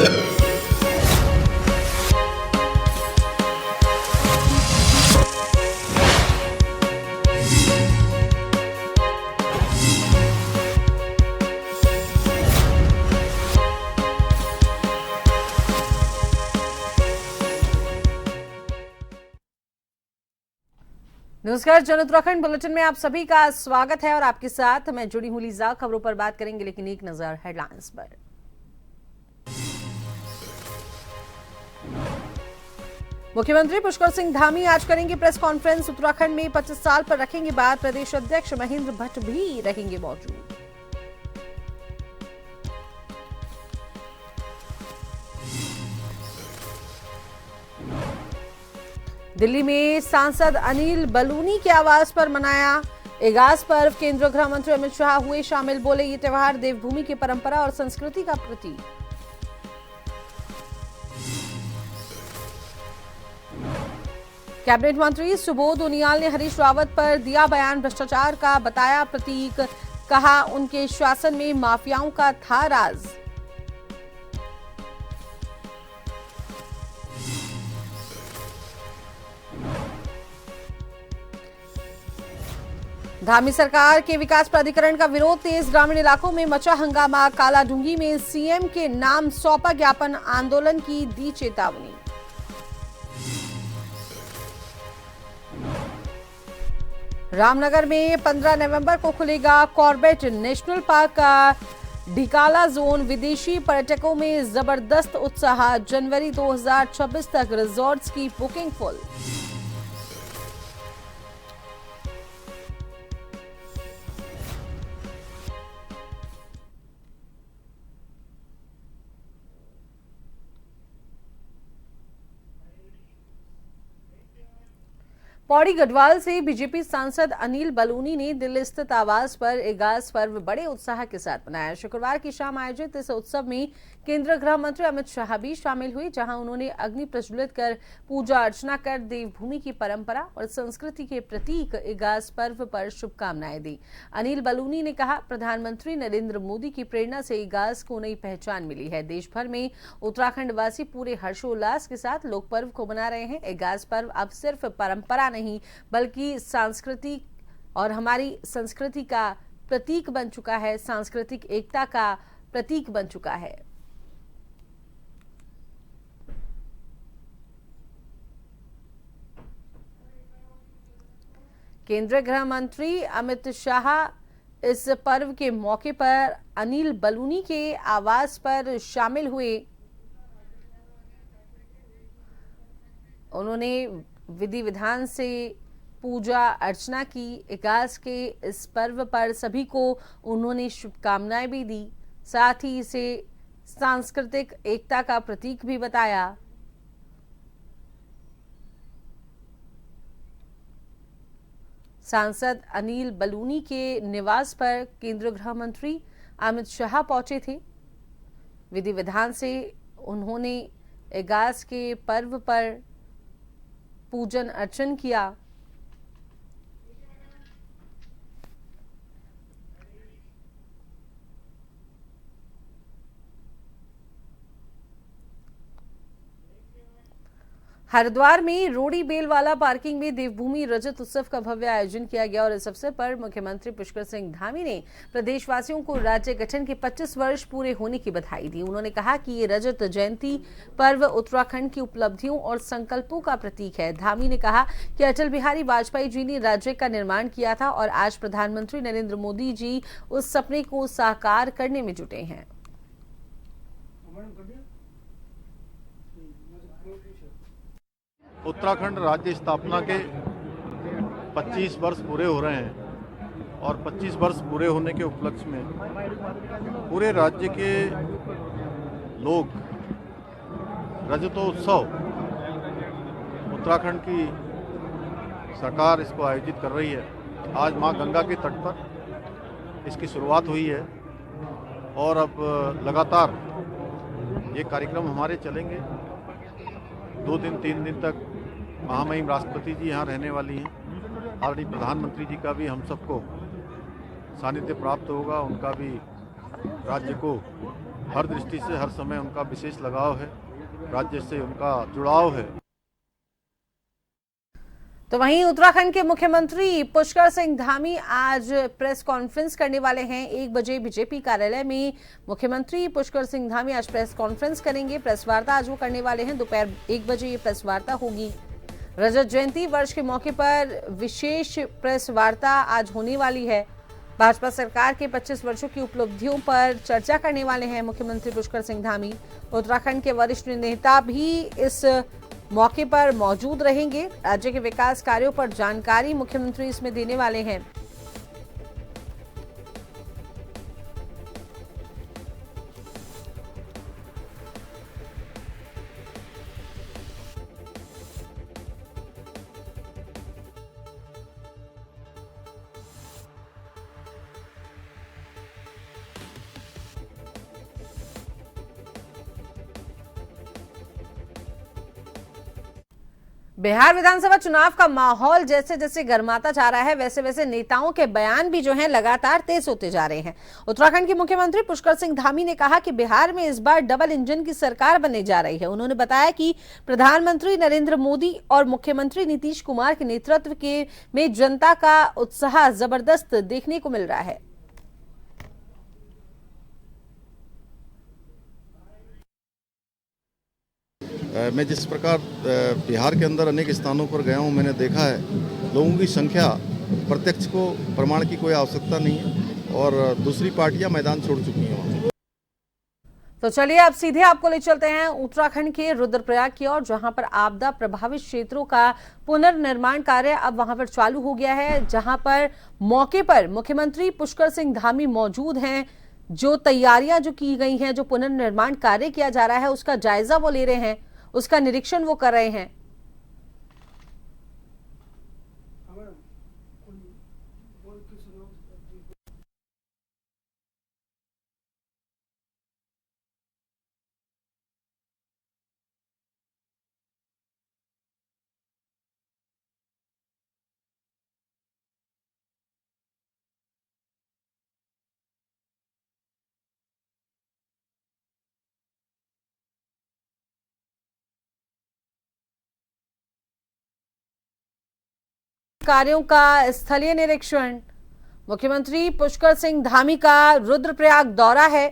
नमस्कार, जन उत्तराखंड बुलेटिन में आप सभी का स्वागत है और आपके साथ मैं जुड़ी हूं लीजा। खबरों पर बात करेंगे, लेकिन एक नजर हेडलाइंस पर। मुख्यमंत्री पुष्कर सिंह धामी आज करेंगे प्रेस कॉन्फ्रेंस। उत्तराखंड में 25 साल पर रखेंगे बात। प्रदेश अध्यक्ष महेंद्र भट्ट भी रहेंगे मौजूद। दिल्ली में सांसद अनिल बलूनी के आवास पर मनाया एगास पर्व। केंद्रीय गृह मंत्री अमित शाह हुए शामिल। बोले, ये त्योहार देवभूमि की परंपरा और संस्कृति का प्रतीक। कैबिनेट मंत्री सुबोध उनियाल ने हरीश रावत पर दिया बयान। भ्रष्टाचार का बताया प्रतीक। कहा, उनके शासन में माफियाओं का था राज। धामी सरकार के विकास प्राधिकरण का विरोध तेज। ग्रामीण इलाकों में मचा हंगामा। कालाडूंगी में सीएम के नाम सौंपा ज्ञापन। आंदोलन की दी चेतावनी। रामनगर में 15 नवंबर को खुलेगा कॉर्बेट नेशनल पार्क का ढिकाला जोन। विदेशी पर्यटकों में जबरदस्त उत्साह। जनवरी 2026 तक रिजॉर्ट्स की बुकिंग फुल। पौड़ी गढ़वाल से बीजेपी सांसद अनिल बलूनी ने दिल्ली स्थित आवास पर एगास पर्व बड़े उत्साह के साथ मनाया। शुक्रवार की शाम आयोजित इस उत्सव में केंद्रीय गृह मंत्री अमित शाह भी शामिल हुए, जहां उन्होंने अग्नि प्रज्वलित कर पूजा अर्चना कर देवभूमि की परंपरा और संस्कृति के प्रतीक एगास पर्व पर शुभकामनाएं दी। अनिल बलूनी ने कहा, प्रधानमंत्री नरेंद्र मोदी की प्रेरणा से एगास को नई पहचान मिली है। देश भर में उत्तराखंड वासी पूरे हर्षोल्लास के साथ लोक पर्व को मना रहे हैं। एगास पर्व अब सिर्फ परंपरा नहीं, बल्कि सांस्कृतिक और हमारी संस्कृति का प्रतीक बन चुका है। सांस्कृतिक एकता का प्रतीक बन चुका है। केंद्रीय गृह मंत्री अमित शाह इस पर्व के मौके पर अनिल बलूनी के आवास पर शामिल हुए। उन्होंने विधि विधान से पूजा अर्चना की। एगास के इस पर्व पर सभी को उन्होंने शुभकामनाएं भी दी। साथ ही इसे सांस्कृतिक एकता का प्रतीक भी बताया। सांसद अनिल बलूनी के निवास पर केंद्रीय गृह मंत्री अमित शाह पहुंचे थे। विधि विधान से उन्होंने एगास के पर्व पर पूजन अर्चन किया। हरिद्वार में रोडी बेलवाला पार्किंग में देवभूमि रजत उत्सव का भव्य आयोजन किया गया और इस अवसर पर मुख्यमंत्री पुष्कर सिंह धामी ने प्रदेशवासियों को राज्य गठन के 25 वर्ष पूरे होने की बधाई दी। उन्होंने कहा कि ये रजत जयंती पर्व उत्तराखंड की उपलब्धियों और संकल्पों का प्रतीक है। धामी ने कहा कि अटल बिहारी वाजपेयी जी ने राज्य का निर्माण किया था और आज प्रधानमंत्री नरेंद्र मोदी जी उस सपने को साकार करने में जुटे हैं। उत्तराखंड राज्य स्थापना के 25 वर्ष पूरे हो रहे हैं और 25 वर्ष पूरे होने के उपलक्ष्य में पूरे राज्य के लोग रजतोत्सव उत्तराखंड की सरकार इसको आयोजित कर रही है। आज मां गंगा के तट पर इसकी शुरुआत हुई है और अब लगातार ये कार्यक्रम हमारे चलेंगे। 2 दिन 3 दिन तक महामहिम राष्ट्रपति जी यहाँ रहने वाली हैं। ऑलरेडी प्रधानमंत्री जी का भी हम सबको सानिध्य प्राप्त होगा। उनका भी राज्य को हर दृष्टि से हर समय उनका विशेष लगाव है, राज्य से उनका जुड़ाव है। तो वहीं उत्तराखंड के मुख्यमंत्री पुष्कर सिंह धामी आज प्रेस कॉन्फ्रेंस करने वाले हैं। 1 बजे बीजेपी कार्यालय में मुख्यमंत्री पुष्कर सिंह धामी आज प्रेस कॉन्फ्रेंस करेंगे। प्रेस वार्ता आज वो करने वाले हैं। दोपहर 1 बजे ये प्रेस वार्ता होगी। रजत जयंती वर्ष के मौके पर विशेष प्रेस वार्ता आज होने वाली है। भाजपा सरकार के 25 वर्षों की उपलब्धियों पर चर्चा करने वाले हैं मुख्यमंत्री पुष्कर सिंह धामी। उत्तराखंड के वरिष्ठ नेता भी इस मौके पर मौजूद रहेंगे। राज्य के विकास कार्यों पर जानकारी मुख्यमंत्री इसमें देने वाले हैं। बिहार विधानसभा चुनाव का माहौल जैसे जैसे गर्माता जा रहा है, वैसे वैसे नेताओं के बयान भी जो हैं लगातार तेज होते जा रहे हैं। उत्तराखंड के मुख्यमंत्री पुष्कर सिंह धामी ने कहा कि बिहार में इस बार डबल इंजन की सरकार बनने जा रही है। उन्होंने बताया कि प्रधानमंत्री नरेंद्र मोदी और मुख्यमंत्री नीतीश कुमार के नेतृत्व के में जनता का उत्साह जबरदस्त देखने को मिल रहा है। मैं जिस प्रकार बिहार के अंदर अनेक स्थानों पर गया हूं, मैंने देखा है लोगों की संख्या प्रत्यक्ष को प्रमाण की कोई आवश्यकता नहीं है और दूसरी पार्टियां मैदान छोड़ चुकी हैं। तो चलिए अब सीधे आपको ले चलते हैं उत्तराखंड के रुद्रप्रयाग की ओर, जहां पर आपदा प्रभावित क्षेत्रों का पुनर्निर्माण कार्य अब वहां पर चालू हो गया है। जहां पर मौके पर मुख्यमंत्री पुष्कर सिंह धामी मौजूद हैं। जो तैयारियां जो की गई हैं, जो पुनर्निर्माण कार्य किया जा रहा है, उसका जायजा वो ले रहे हैं, उसका निरीक्षण वो कर रहे हैं। कार्यों का स्थलीय निरीक्षण, मुख्यमंत्री पुष्कर सिंह धामी का रुद्रप्रयाग दौरा है।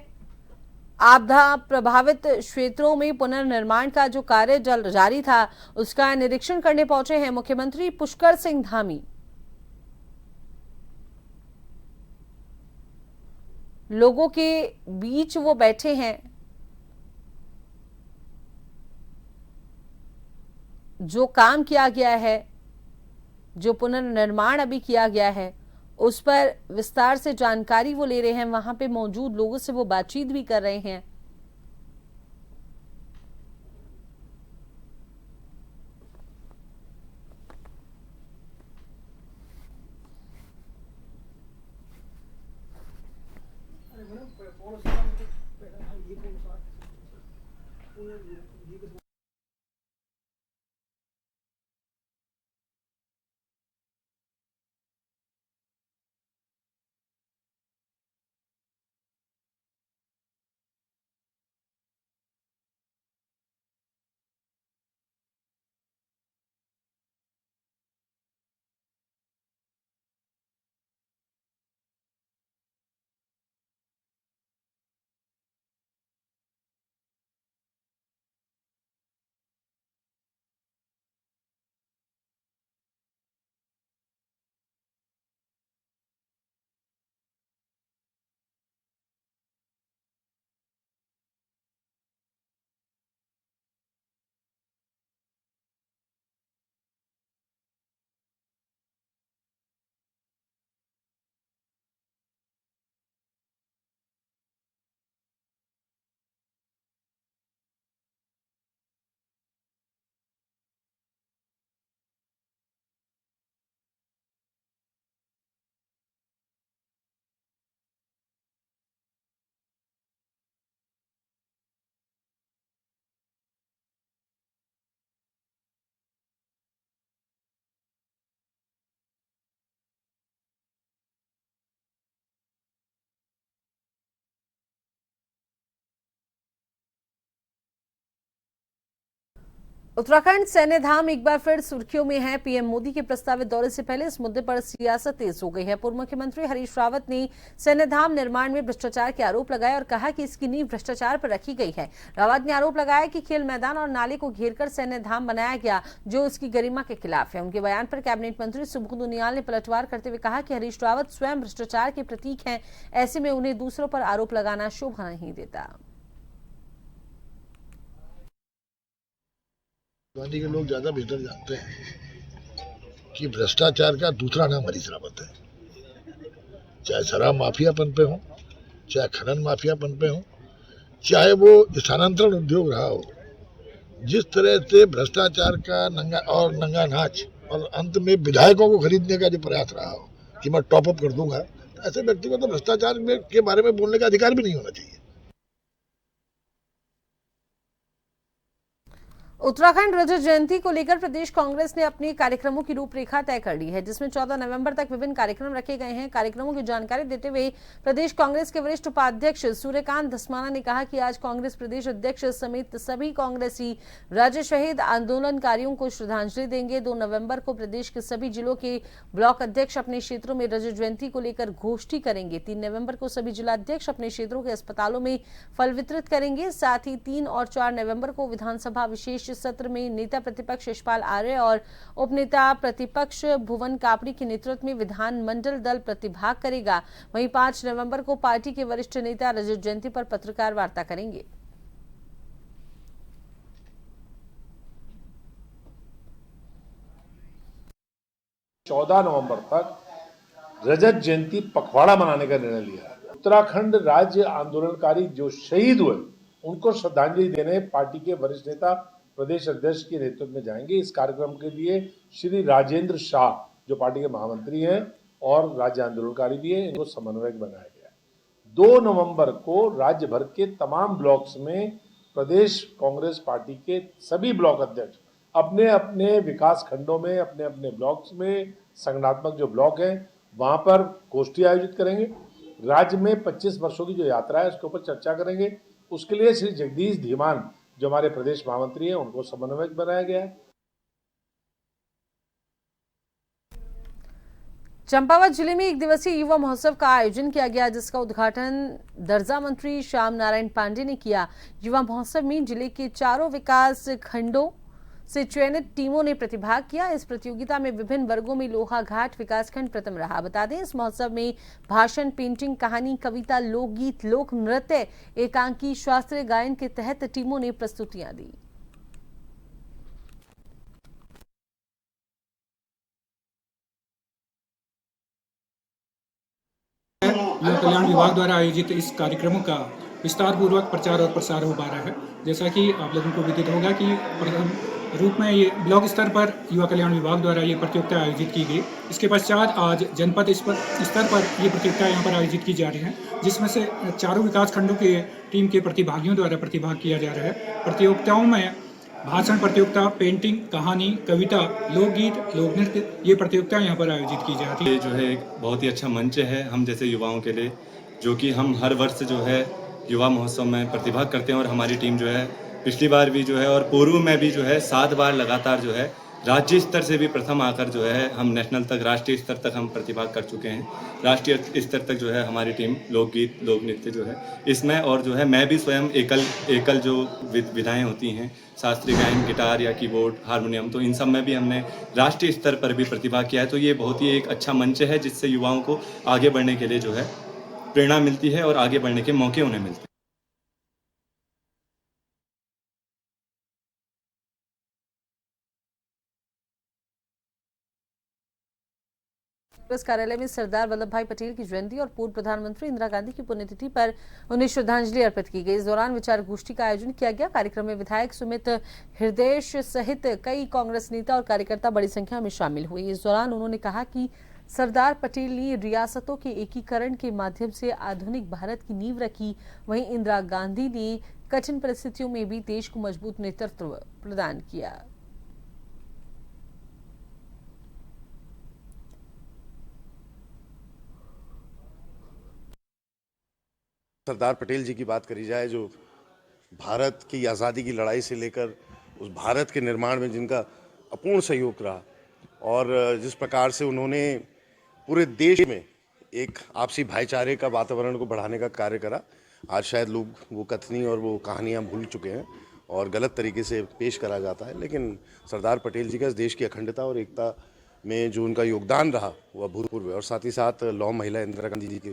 आपदा प्रभावित क्षेत्रों में पुनर्निर्माण का जो कार्य जारी था, उसका निरीक्षण करने पहुंचे हैं मुख्यमंत्री पुष्कर सिंह धामी। लोगों के बीच वो बैठे हैं। जो काम किया गया है, जो पुनर्निर्माण अभी किया गया है, उस पर विस्तार से जानकारी वो ले रहे हैं। वहां पे मौजूद लोगों से वो बातचीत भी कर रहे हैं। उत्तराखंड सैन्य धाम एक बार फिर सुर्खियों में है। पीएम मोदी के प्रस्तावित दौरे से पहले इस मुद्दे पर सियासत तेज हो गई है। पूर्व मुख्यमंत्री हरीश रावत ने सैन्य धाम निर्माण में भ्रष्टाचार के आरोप लगाए और कहा कि इसकी नींव भ्रष्टाचार पर रखी गई है। रावत ने आरोप लगाया कि खेल मैदान और नाले को घेरकर सैन्य धाम बनाया गया, जो उसकी गरिमा के खिलाफ है। उनके बयान पर कैबिनेट मंत्री सुबोध उनियाल ने पलटवार करते हुए कहा कि हरीश रावत स्वयं भ्रष्टाचार के प्रतीक हैं, ऐसे में उन्हें दूसरों पर आरोप लगाना शोभा नहीं देता। गांधी के लोग ज्यादा बेहतर जानते हैं कि भ्रष्टाचार का दूसरा नाम हरीश रावत है। चाहे शराब माफियापन पे हो, चाहे खनन माफियापन पे हो, चाहे वो स्थानांतरण उद्योग रहा हो, जिस तरह से भ्रष्टाचार का नंगा नाच और अंत में विधायकों को खरीदने का जो प्रयास रहा हो कि मैं टॉप अप कर दूंगा, तो ऐसे व्यक्ति को तो भ्रष्टाचार के बारे में बोलने का अधिकार भी नहीं होना चाहिए। उत्तराखंड रजत जयंती को लेकर प्रदेश कांग्रेस ने अपने कार्यक्रमों की रूपरेखा तय कर ली है, जिसमें 14 नवंबर तक विभिन्न कार्यक्रम रखे गए हैं। कार्यक्रमों की जानकारी देते हुए प्रदेश कांग्रेस के वरिष्ठ उपाध्यक्ष सूर्यकांत धस्माना ने कहा कि आज कांग्रेस प्रदेश अध्यक्ष समेत सभी कांग्रेसी राज्य शहीद आंदोलनकारियों को श्रद्धांजलि देंगे। 2 नवंबर को प्रदेश के सभी जिलों के ब्लॉक अध्यक्ष अपने क्षेत्रों में रजत जयंती को लेकर गोष्ठी करेंगे। 3 नवंबर को सभी जिलाध्यक्ष अपने क्षेत्रों के अस्पतालों में फल वितरित करेंगे। साथ ही 3 और 4 नवंबर को विधानसभा विशेष सत्र में नेता प्रतिपक्ष यशपाल आर्य और उपनेता प्रतिपक्ष भुवन कापड़ी के नेतृत्व में विधानमंडल दल प्रतिभाग करेगा। वहीं 5 नवंबर को पार्टी के वरिष्ठ नेता रजत जयंती पर पत्रकार वार्ता करेंगे। नवंबर तक रजत जयंती पखवाड़ा मनाने का निर्णय लिया है। उत्तराखंड राज्य आंदोलनकारी जो शहीद हुए उनको श्रद्धांजलि देने पार्टी के वरिष्ठ नेता प्रदेश अध्यक्ष के नेतृत्व में जाएंगे। इस कार्यक्रम के लिए श्री राजेंद्र शाह जो पार्टी के महामंत्री हैं और राज्य आंदोलनकारी भी हैं, इनको समन्वयक बनाया गया है। 2 नवंबर को राज्य भर के तमाम ब्लॉक्स में प्रदेश कांग्रेस पार्टी के सभी ब्लॉक अध्यक्ष अपने अपने विकास खंडों में, अपने अपने ब्लॉक्स में, संगठनात्मक जो ब्लॉक हैं वहां पर गोष्ठी आयोजित करेंगे। राज्य में 25 वर्षों की जो यात्रा है उसके ऊपर चर्चा करेंगे। उसके लिए श्री जगदीश धीमान जो हमारे प्रदेश महामंत्री हैं उनको समन्वयक बनाया गया है। चंपावत जिले में 1 दिवसीय युवा महोत्सव का आयोजन किया गया, जिसका उद्घाटन दर्जा मंत्री श्याम नारायण पांडे ने किया। युवा महोत्सव में जिले के 4 विकास खंडों से चयनित टीमों ने प्रतिभाग किया। इस प्रतियोगिता में विभिन्न वर्गों में लोहाघाट विकासखंड प्रथम रहा। बता दें, इस महोत्सव में भाषण, पेंटिंग, कहानी, कविता, लोकगीत, लोक नृत्य, एकांकी, शास्त्रीय गायन के तहत टीमों ने प्रस्तुतियां दी। युवा कल्याण विभाग द्वारा आयोजित इस कार्यक्रम का विस्तार पूर्वक प्रचार और प्रसार हो पा रहा है। जैसा कि आप लोगों को विदित होगा कि प्रथम रूप में ये ब्लॉक स्तर पर युवा कल्याण विभाग द्वारा ये प्रतियोगिता आयोजित की गई। इसके पश्चात आज जनपद स्तर पर ये प्रतियोगिता यहाँ पर आयोजित की जा रही है, जिसमें से 4 विकास खंडों के टीम के प्रतिभागियों द्वारा प्रतिभाग किया जा रहा है। प्रतियोगिताओं में भाषण प्रतियोगिता, पेंटिंग, कहानी, कविता, लोकगीत, लोक नृत्य, ये प्रतियोगिता यहाँ पर आयोजित की जाती है। ये जो है एक बहुत ही अच्छा मंच है हम जैसे युवाओं के लिए, जो कि हम हर वर्ष जो है युवा महोत्सव में प्रतिभाग करते हैं। और हमारी टीम जो है पिछली बार भी जो है और पूर्व में भी जो है 7 बार लगातार जो है राज्य स्तर से भी प्रथम आकर जो है हम नेशनल तक, राष्ट्रीय स्तर तक हम प्रतिभाग कर चुके हैं। राष्ट्रीय स्तर तक जो है हमारी टीम लोकगीत, लोक नृत्य जो है इसमें, और जो है मैं भी स्वयं एकल जो विधाएं होती हैं, शास्त्रीय गायन, गिटार या कीबोर्ड, हारमोनियम, तो इन सब में भी हमने राष्ट्रीय स्तर पर भी प्रतिभाग किया है। तो ये बहुत ही एक अच्छा मंच है जिससे युवाओं को आगे बढ़ने के लिए जो है प्रेरणा मिलती है और आगे बढ़ने के मौके उन्हें मिलते हैं। कांग्रेस कार्यालय में सरदार वल्लभ भाई पटेल की जयंती और पूर्व प्रधानमंत्री इंदिरा गांधी की पुण्यतिथि पर उन्हें श्रद्धांजलि अर्पित की गई। इस दौरान विचार गोष्ठी का आयोजन किया गया। कार्यक्रम में विधायक सुमित हृदयेश सहित कई कांग्रेस नेता और कार्यकर्ता बड़ी संख्या में शामिल हुए। इस दौरान उन्होंने कहा कि सरदार पटेल ने रियासतों के एकीकरण के माध्यम से आधुनिक भारत की नींव रखी। वहीं इंदिरा गांधी ने कठिन परिस्थितियों में भी देश को मजबूत नेतृत्व प्रदान किया। सरदार पटेल जी की बात करी जाए, जो भारत की आज़ादी की लड़ाई से लेकर उस भारत के निर्माण में जिनका अपूर्ण सहयोग रहा और जिस प्रकार से उन्होंने पूरे देश में एक आपसी भाईचारे का वातावरण को बढ़ाने का कार्य करा। आज शायद लोग वो कथनी और वो कहानियाँ भूल चुके हैं और गलत तरीके से पेश करा जाता है, लेकिन सरदार पटेल जी का इस देश की अखंडता और एकता में जो उनका योगदान रहा वो अभूतपूर्व है। और साथ ही साथ लौह महिला इंदिरा गांधी जी की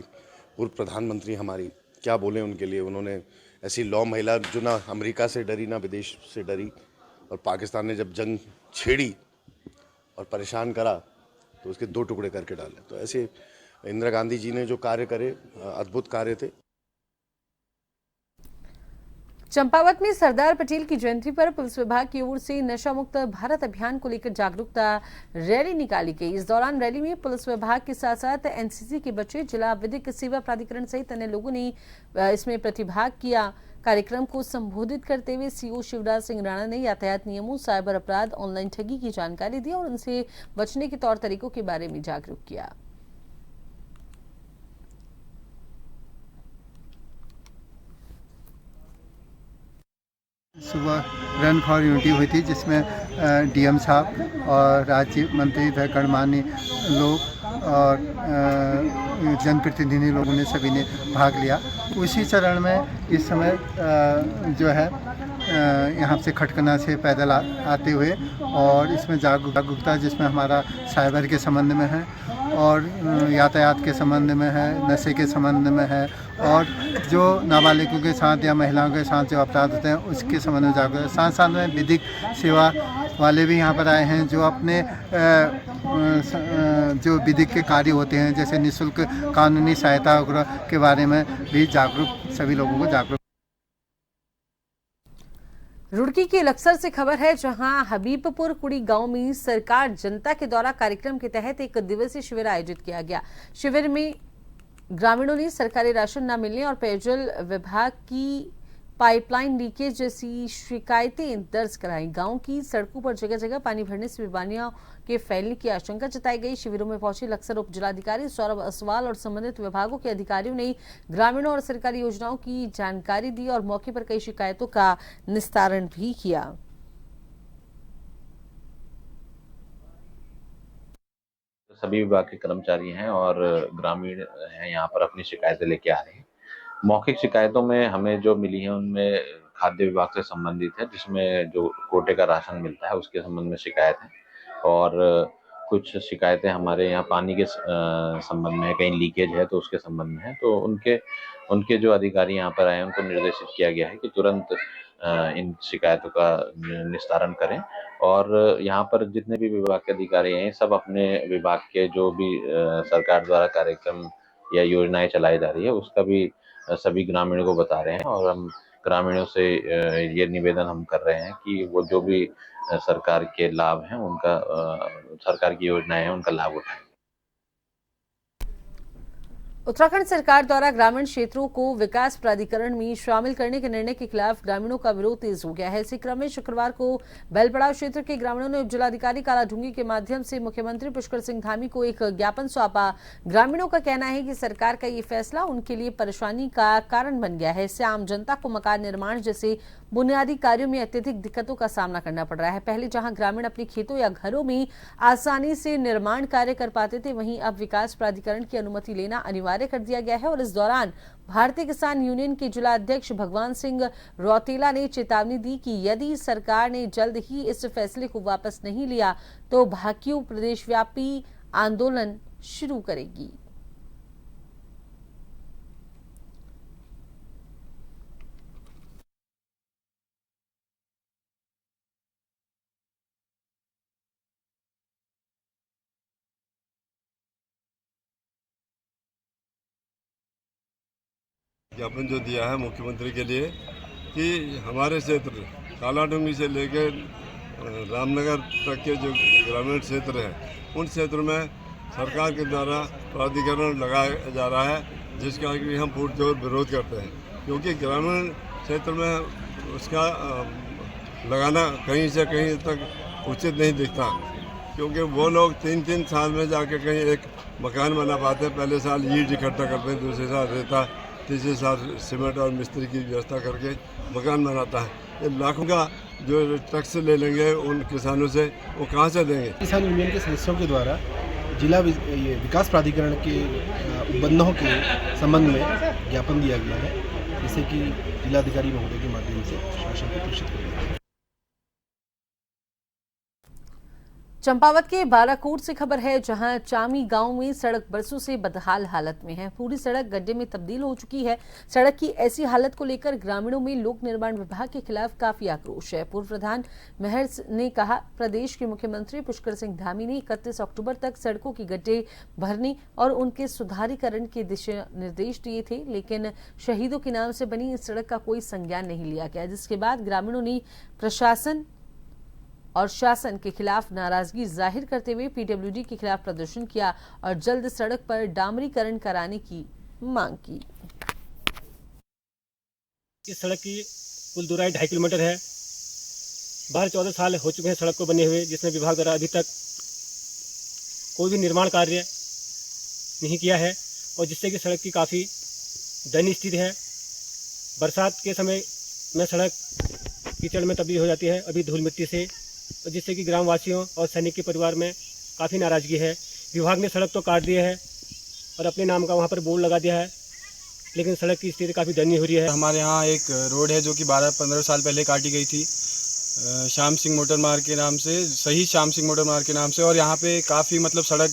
पूर्व प्रधानमंत्री हमारी, क्या बोले उनके लिए, उन्होंने ऐसी लौह महिला जो ना अमेरिका से डरी ना विदेश से डरी, और पाकिस्तान ने जब जंग छेड़ी और परेशान करा तो उसके 2 टुकड़े करके डाले। तो ऐसे इंदिरा गांधी जी ने जो कार्य करे अद्भुत कार्य थे। चंपावत में सरदार पटेल की जयंती पर पुलिस विभाग की ओर से नशा मुक्त भारत अभियान को लेकर जागरूकता रैली निकाली गई। इस दौरान रैली में पुलिस विभाग के साथ साथ एनसीसी के बच्चे, जिला विधिक सेवा प्राधिकरण सहित अन्य लोगों ने इसमें प्रतिभाग किया। कार्यक्रम को संबोधित करते हुए सीओ शिवराज सिंह राणा ने यातायात नियमों, साइबर अपराध, ऑनलाइन ठगी की जानकारी दी और उनसे बचने के तौर तरीकों के बारे में जागरूक किया। सुबह रन फॉर यूनिटी हुई थी जिसमें डीएम साहब और राज्य मंत्री व गणमान्य लोग और जनप्रतिनिधि लोगों ने सभी ने भाग लिया। उसी चरण में इस समय जो है यहाँ से खटकना से पैदल आते हुए और इसमें जागरूकता जिसमें हमारा साइबर के संबंध में है और यातायात के संबंध में है, नशे के संबंध में है और जो नाबालिगों के साथ या महिलाओं के साथ जो अपराध होते हैं उसके संबंध में जागरूक। साथ साथ में विधिक सेवा वाले भी यहाँ पर आए हैं जो अपने जो विधिक के कार्य होते हैं जैसे निःशुल्क कानूनी सहायता के बारे में भी जागरूक, सभी लोगों को जागरूक। रुड़की के लक्सर से खबर है जहां हबीबपुर कुड़ी गांव में सरकार जनता के द्वारा कार्यक्रम के तहत 1 दिवसीय शिविर आयोजित किया गया। शिविर में ग्रामीणों ने सरकारी राशन न मिलने और पेयजल विभाग की पाइपलाइन लीकेज जैसी शिकायतें दर्ज कराई। गांव की सड़कों पर जगह जगह पानी भरने से बीमारियों के फैलने की आशंका जताई गई। शिविरों में पहुंचे लक्सर उप जिलाधिकारी सौरभ असवाल और संबंधित विभागों के अधिकारियों ने ग्रामीणों और सरकारी योजनाओं की जानकारी दी और मौके पर कई शिकायतों का निस्तारण भी किया। सभी विभाग के कर्मचारी हैं और ग्रामीण हैं, यहाँ पर अपनी शिकायतें लेके आ रहे हैं। मौखिक शिकायतों में हमें जो मिली है उनमें खाद्य विभाग से संबंधित है, जिसमें जो कोटे का राशन मिलता है उसके संबंध में शिकायत है और कुछ शिकायतें हमारे यहाँ पानी के संबंध में है, कहीं लीकेज है तो उसके संबंध में है। तो उनके जो अधिकारी यहाँ पर आए हैं उनको निर्देशित किया गया है कि तुरंत इन शिकायतों का निस्तारण करें और यहाँ पर जितने भी विभाग के अधिकारी हैं सब अपने विभाग के जो भी सरकार द्वारा कार्यक्रम या योजनाएं चलाई जा रही है उसका भी सभी ग्रामीणों को बता रहे हैं और हम ग्रामीणों से ये निवेदन हम कर रहे हैं कि वो जो भी सरकार के लाभ हैं उनका, सरकार की योजनाएं हैं उनका लाभ उठाएं। उत्तराखंड सरकार द्वारा ग्रामीण क्षेत्रों को विकास प्राधिकरण में शामिल करने के निर्णय के खिलाफ ग्रामीणों का विरोध तेज हो गया है। इसी क्रम में शुक्रवार को बेलपड़ाव क्षेत्र के ग्रामीणों ने उपजिलाधिकारी कालाढूंगी के माध्यम से मुख्यमंत्री पुष्कर सिंह धामी को एक ज्ञापन सौंपा। ग्रामीणों का कहना है कि सरकार का ये फैसला उनके लिए परेशानी का कारण बन गया है। इससे आम जनता को मकान निर्माण जैसे बुनियादी कार्यों में अत्यधिक दिक्कतों का सामना करना पड़ रहा है। पहले जहां ग्रामीण अपने खेतों या घरों में आसानी से निर्माण कार्य कर पाते थे, वहीं अब विकास प्राधिकरण की अनुमति लेना अनिवार्य कर दिया गया है। और इस दौरान भारतीय किसान यूनियन के जिला अध्यक्ष भगवान सिंह रौतेला ने चेतावनी दी कि यदि सरकार ने जल्द ही इस फैसले को वापस नहीं लिया तो भाकियू प्रदेशव्यापी आंदोलन शुरू करेगी। ज्ञापन जो दिया है मुख्यमंत्री के लिए कि हमारे क्षेत्र कालाढूंगी से लेकर रामनगर तक के जो ग्रामीण क्षेत्र हैं उन क्षेत्रों में सरकार के द्वारा प्राधिकरण लगाया जा रहा है, जिसका कि हम पुरजोर विरोध करते हैं, क्योंकि ग्रामीण क्षेत्र में उसका लगाना कहीं से कहीं तक उचित नहीं दिखता, क्योंकि वो लोग 3-3 साल में जाके कहीं एक मकान बना पाते हैं। पहले साल ईंट इकट्ठा करते हैं, दूसरे साल रेता, तीसरे साल सीमेंट और मिस्त्री की व्यवस्था करके मकान बनाता है। ये लाखों का जो टैक्स ले लेंगे उन किसानों से, वो कहाँ से देंगे? किसान यूनियन के सदस्यों के द्वारा जिला विकास प्राधिकरण के उपबंधों के संबंध में ज्ञापन दिया गया है, जिसे कि जिलाधिकारी महोदय के माध्यम से शासन को प्रेषित किया गया है। चंपावत के बाराकोट से खबर है, जहां चामी गांव में सड़क बरसों से बदहाल हालत में है। पूरी सड़क गड्ढे में तब्दील हो चुकी है। सड़क की ऐसी हालत को लेकर ग्रामीणों में लोक निर्माण विभाग के खिलाफ काफी आक्रोश है। पूर्व प्रधान मेहर ने कहा, प्रदेश के मुख्यमंत्री पुष्कर सिंह धामी ने 31 अक्टूबर तक सड़कों की गड्ढे भरने और उनके सुधारीकरण के दिशा निर्देश दिए थे, लेकिन शहीदों के नाम से बनी इस सड़क का कोई संज्ञान नहीं लिया गया, जिसके बाद ग्रामीणों ने प्रशासन और शासन के खिलाफ नाराजगी जाहिर करते हुए पीडब्ल्यूडी के खिलाफ प्रदर्शन किया और जल्द सड़क पर डामरीकरण कराने की मांग की। इस सड़क की कुल दूराई 2.5 किलोमीटर है। 12-14 साल हो चुके हैं सड़क को बने हुए, जिसमें विभाग द्वारा अभी तक कोई भी निर्माण कार्य नहीं किया है और जिससे कि सड़क की काफ़ी दयनीय स्थिति है। बरसात के समय में सड़क कीचड़ में तब्दील हो जाती है, अभी धूल मिट्टी से, और जिससे कि ग्रामवासियों और सैनिक के परिवार में काफ़ी नाराज़गी है। विभाग ने सड़क तो काट दी है और अपने नाम का वहाँ पर बोर्ड लगा दिया है, लेकिन सड़क की स्थिति काफ़ी दयनीय हो रही है। हमारे यहाँ एक रोड है जो कि 12-15 साल पहले काटी गई थी, श्याम सिंह मोटर मार्ग के नाम से, शहीद श्याम सिंह मोटर मार्ग के नाम से, और यहाँ पे काफ़ी सड़क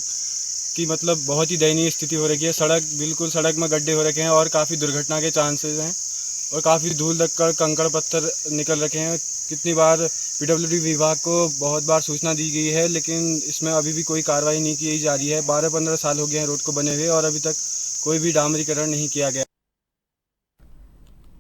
की बहुत ही दयनीय स्थिति हो रखी है। सड़क बिल्कुल, सड़क में गड्ढे हो रखे हैं और काफ़ी दुर्घटना के चांसेस हैं और काफ़ी धूल धक्कड़ कंकड़ पत्थर निकल रखे हैं। कितनी बार पीडब्ल्यूडी विभाग को बहुत बार सूचना दी गई है, लेकिन इसमें अभी भी कोई कार्रवाई नहीं की जा रही है। 12-15 साल हो गए हैं रोड को बने हुए और अभी तक कोई भी डामरीकरण नहीं किया गया।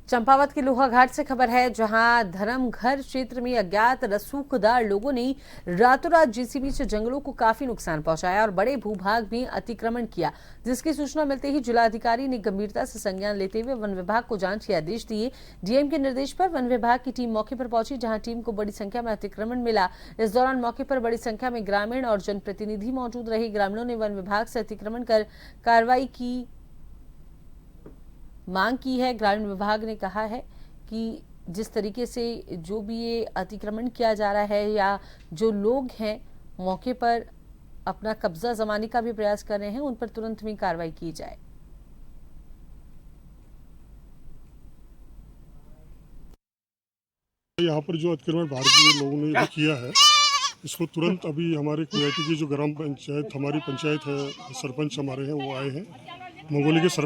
चंपावत के लोहा घाट से खबर है, जहां धर्मघर क्षेत्र में अज्ञात रसूखदार लोगों ने रातों रात जेसीबी से जंगलों को काफी नुकसान पहुंचाया और बड़े भूभाग में अतिक्रमण किया, जिसकी सूचना मिलते ही जिलाधिकारी ने गंभीरता से संज्ञान लेते हुए वन विभाग को जांच के आदेश दिए। डीएम के निर्देश पर वन विभाग की टीम मौके पर पहुंची, जहां टीम को बड़ी संख्या में अतिक्रमण मिला। इस दौरान मौके पर बड़ी संख्या में ग्रामीण और जनप्रतिनिधि मौजूद रहे। ग्रामीणों ने वन विभाग से अतिक्रमण कर कार्रवाई की मांग की है। ग्रामीण विभाग ने कहा है कि जिस तरीके से जो भी ये अतिक्रमण किया जा रहा है या जो लोग हैं मौके पर अपना कब्जा जमाने का भी प्रयास कर रहे हैं, उन पर तुरंत में कार्रवाई की जाए। यहाँ पर जो अतिक्रमण भारतीय लोगों ने किया है, इसको तुरंत अभी हमारे कुवैती की जो ग्राम पंचायत, हमारी पंचायत है, सरपंच हमारे हैं वो आए हैं, मंगोली के